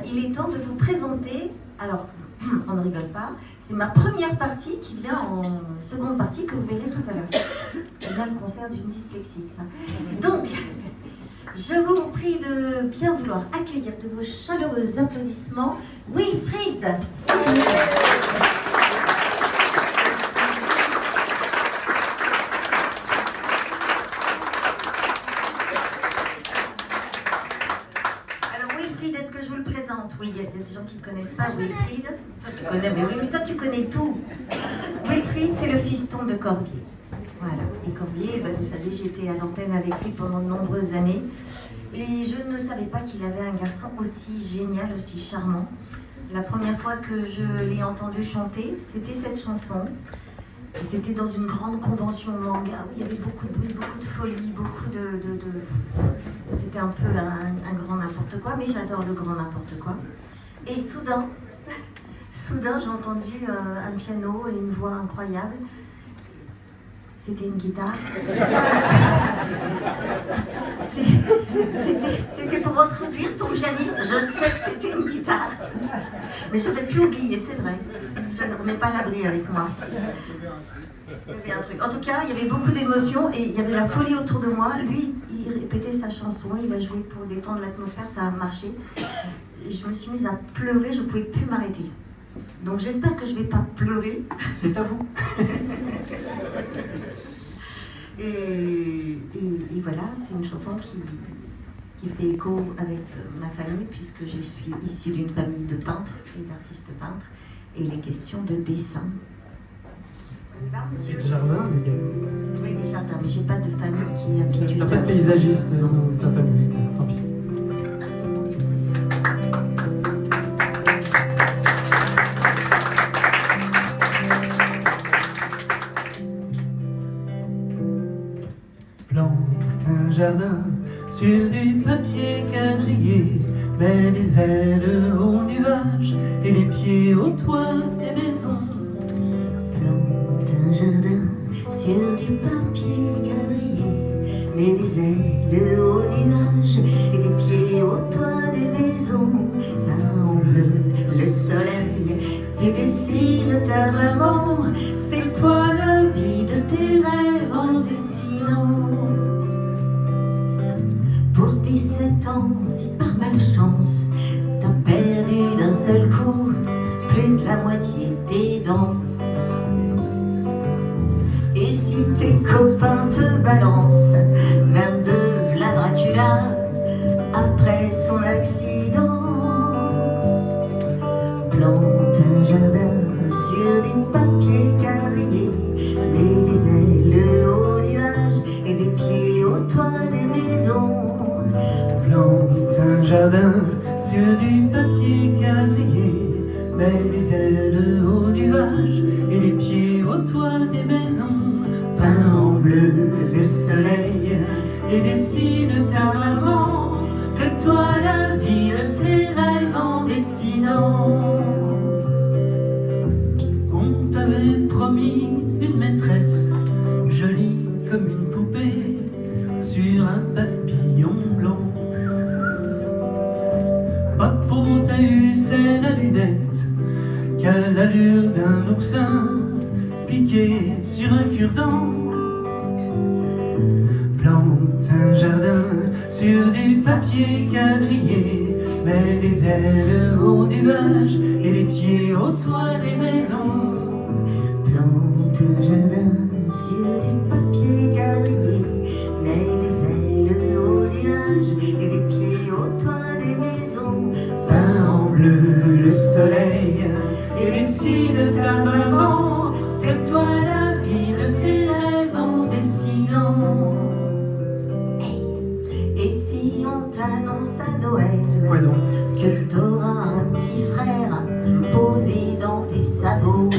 Il est temps de vous présenter, alors on ne rigole pas, c'est ma première partie qui vient en seconde partie que vous verrez tout à l'heure. C'est bien le concert d'une dyslexique, ça. Donc, je vous prie de bien vouloir accueillir de vos chaleureux applaudissements Wilfried. Est-ce que je vous le présente? Oui, il y a des gens qui ne connaissent pas Wilfried. Toi, tu connais, mais oui, mais toi, tu connais tout. Wilfried, c'est le fiston de Corbier. Voilà. Et Corbier, ben, vous savez, j'étais à l'antenne avec lui pendant de nombreuses années. Et je ne savais pas qu'il avait un garçon aussi génial, aussi charmant. La première fois que je l'ai entendu chanter, c'était cette chanson. Et c'était dans une grande convention manga où il y avait beaucoup de bruit, beaucoup de folie, beaucoup de... C'était un peu un grand n'importe quoi, mais j'adore le grand n'importe quoi. Et soudain, j'ai entendu un piano et une voix incroyable. C'était une guitare. C'était pour introduire ton pianiste. Je sais que c'était une guitare. Mais j'aurais pu oublier, c'est vrai. On n'est pas à l'abri avec moi. Il y avait un truc. En tout cas, il y avait beaucoup d'émotions et il y avait la folie autour de moi. Lui, il répétait sa chanson, il a joué pour détendre l'atmosphère, ça a marché. Et je me suis mise à pleurer, je ne pouvais plus m'arrêter. Donc j'espère que je ne vais pas pleurer. C'est à vous. Et voilà, c'est une chanson qui fait écho avec ma famille, puisque je suis issue d'une famille de peintres et d'artistes peintres, et il est question de dessin. Monsieur Desjardins, oui, Desjardins, mais j'ai pas de famille qui est habituée. T'as pas de paysagiste dans ta famille, tant pis. Plante un jardin sur du papier quadrillé, mets les ailes aux nuages et les pieds au toit des maisons. Un jardin sur du papier quadrillé, mets des ailes aux nuages et des pieds au toit des maisons. Peins en bleu le soleil et dessine ta maman. Fais-toi la vie de tes rêves en dessinant. Pour 17 ans, si par malchance t'as perdu d'un seul coup plus de la moitié de tes dents, et si tes copains te balancent 22 V'la Dracula après son accident, plante un jardin sur du papier quadrillé, mets des ailes aux nuages et des pieds au toit des maisons. Plante un jardin sur du papier quadrillé, mets des ailes aux nuages et les pieds au toit des maisons. Peins en bleu le soleil et dessine ta maman. Fais-toi la vie de tes rêves en dessinant. On t'avait promis une maîtresse, jolie comme une poupée, sur un papillon blanc. Papo, t'as eu celle à lunettes, qu'à l'allure d'un oursin, piqué sur un cure-dent. Plante un jardin sur du papier quadrillé, mets des ailes aux nuages et les pieds au toit des maisons. Plante un jardin sur du papier quadrillé, mets des ailes aux nuages et des pieds au toit des maisons. Peins en bleu le soleil et dessine ta maman. Fais-toi la vie de tes rêves en dessinant. Hey. Et si on t'annonce à Noël Quoi donc? que t'auras un petit frère posé dans tes sabots?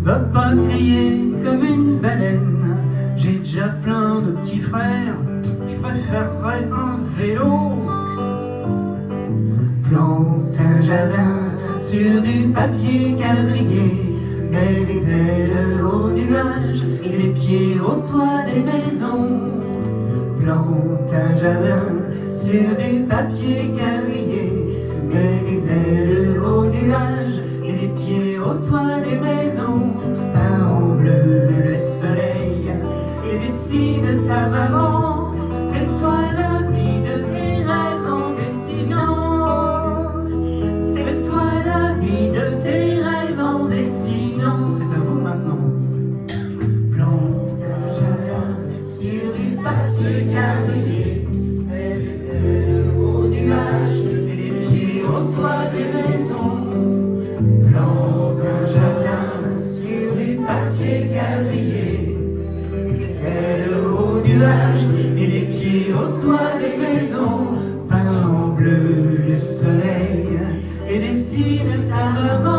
Va pas crier comme une baleine, j'ai déjà plein de petits frères, je préférerais un vélo. Plante un jardin sur du papier quadrillé, mets des ailes aux nuages et les pieds au toit des maisons. Plante un jardin sur du papier quadrillé. Mets des ailes aux nuages et des pieds au toit des maisons. Peins en bleu le soleil et dessine ta maman. Fais-toi la vie de tes rêves en dessinant. Fais-toi la vie de tes rêves en dessinant. C'est à vous maintenant. Plante un jardin sur du papier quadrillé. Mets des ailes aux nuages et des pieds au toit des maisons. Plante un jardin sur du papier quadrillé. Des ailes aux nuages et des pieds au toit des maisons. Peins en bleu le soleil et dessine ta maman.